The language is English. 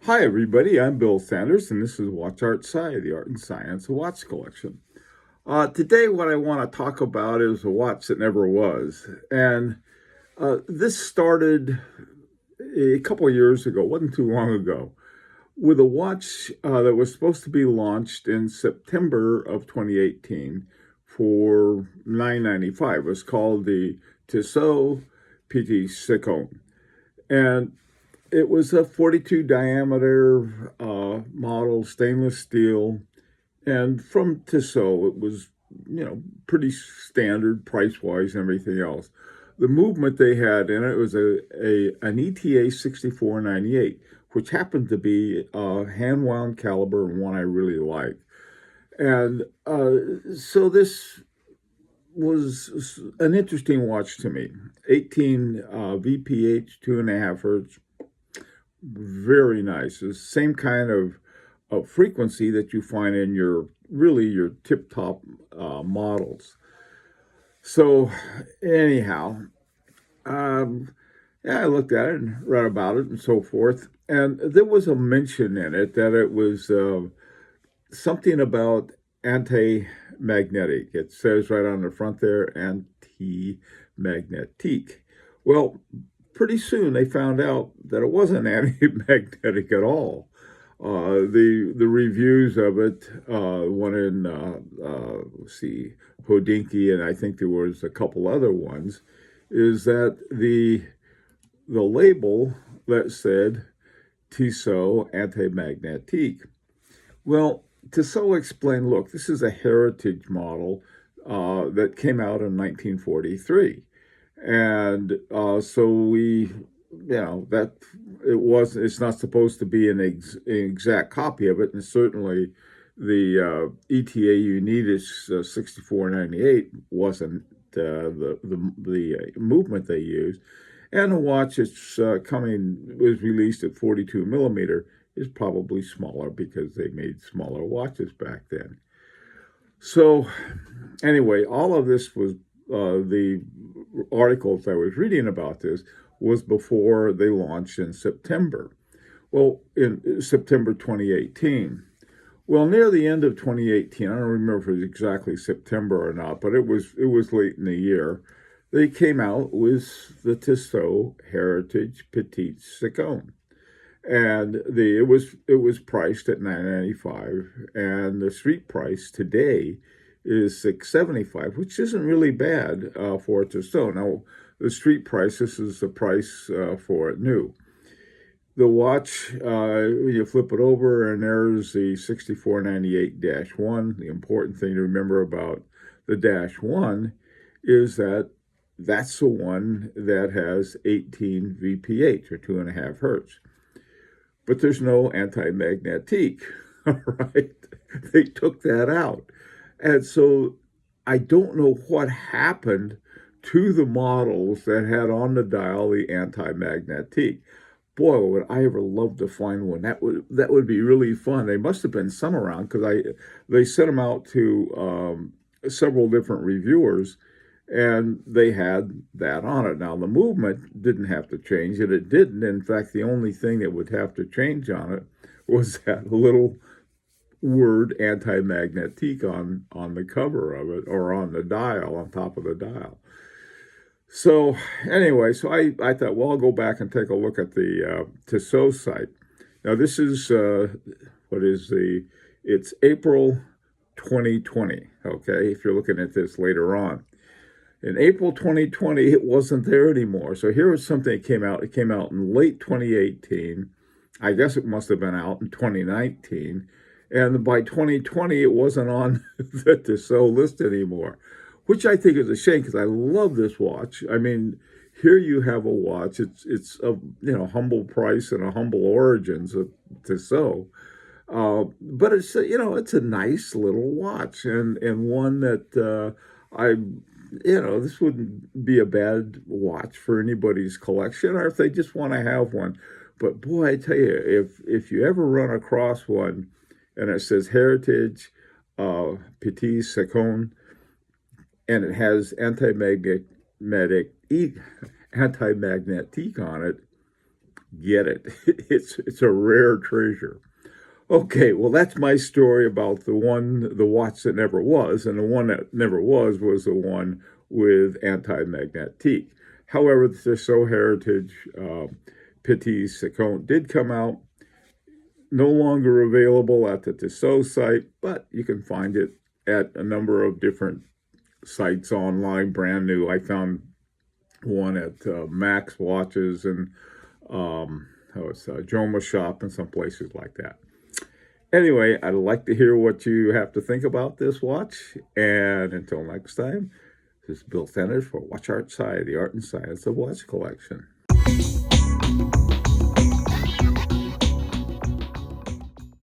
Hi, everybody. I'm Bill Sanders, and this is Watch Art Sci, the art and science of watch collection. Today, what I want to talk about is a watch that never was. And this started a couple of years ago, wasn't too long ago, with a watch that was supposed to be launched in September of 2018 for $9.95. It was called the Tissot Petit Second. And it was a 42 diameter model, stainless steel, and from Tissot, it was pretty standard price wise and everything else. The movement they had in it was an ETA 6498, which happened to be a hand wound caliber and one I really like. And so this was an interesting watch to me. 18 VPH, 2.5 hertz, very nice. It's the same kind of frequency that you find in your tip top models. So anyhow, um, yeah, I looked at it and read about it and so forth, and there was a mention in it that it was something about anti-magnetic. It says right on the front there, anti-magnetic. Well, pretty soon they found out that it wasn't anti-magnetic at all. The reviews of it, one in let's see, Hodinky, and I think there was a couple other ones, is that the label that said Tissot anti-magnetic. Well, Tissot explained, look, this is a heritage model that came out in 1943. And so that it's not supposed to be an exact copy of it. And certainly the ETA you need is 6498 wasn't the movement they used. And the watch it's was released at 42 millimeter is probably smaller because they made smaller watches back then. So anyway, all of this was the articles I was reading about this was before they launched in September. Well, in September 2018. Well, near the end of 2018, I don't remember if it was exactly September or not, but it was late in the year. They came out with the Tissot Heritage Petite Second, and it was priced at $9.95, and the street price today is $6.75, which isn't really bad for a Tissot. Now, the street price, this is the price for it new. The watch, you flip it over, and there's the 6498-1. The important thing to remember about the -1 is that that's the one that has 18 VPH, or 2.5 hertz. But there's no anti-magnetic, all right? They took that out. And so I don't know what happened to the models that had on the dial the anti-magnetic. Boy, would I ever love to find one. That would be really fun. They must have been some around because they sent them out to several different reviewers, and they had that on it. Now the movement didn't have to change, and it didn't. In fact, the only thing that would have to change on it was that little word anti-magnetic on the cover of it, or on the dial, on top of the dial. So anyway, so I thought, well, I'll go back and take a look at the Tissot site. Now this is it's April 2020. Okay, if you're looking at this later on, in April 2020, it wasn't there anymore. So here was something that came out. It came out in late 2018. I guess it must have been out in 2019. And by 2020, it wasn't on the Tissot list anymore, which I think is a shame because I love this watch. I mean, here you have a watch. It's a humble price and a humble origins of Tissot, but it's a nice little watch, and one that this wouldn't be a bad watch for anybody's collection, or if they just want to have one. But boy, I tell you, if you ever run across one and it says Heritage Petit Second, and it has anti-magnetic on it, get it. It's a rare treasure. Okay, well, that's my story about the watch that never was, and the one that never was the one with anti-magnetique. However, the Tissot Heritage Petit Seconde did come out, no longer available at the Tissot site, but you can find it at a number of different sites online, brand new. I found one at Max Watches and Joma Shop and some places like that. Anyway, I'd like to hear what you have to think about this watch. And until next time, this is Bill Fenner for Watch Art Sci, the art and science of watch collection.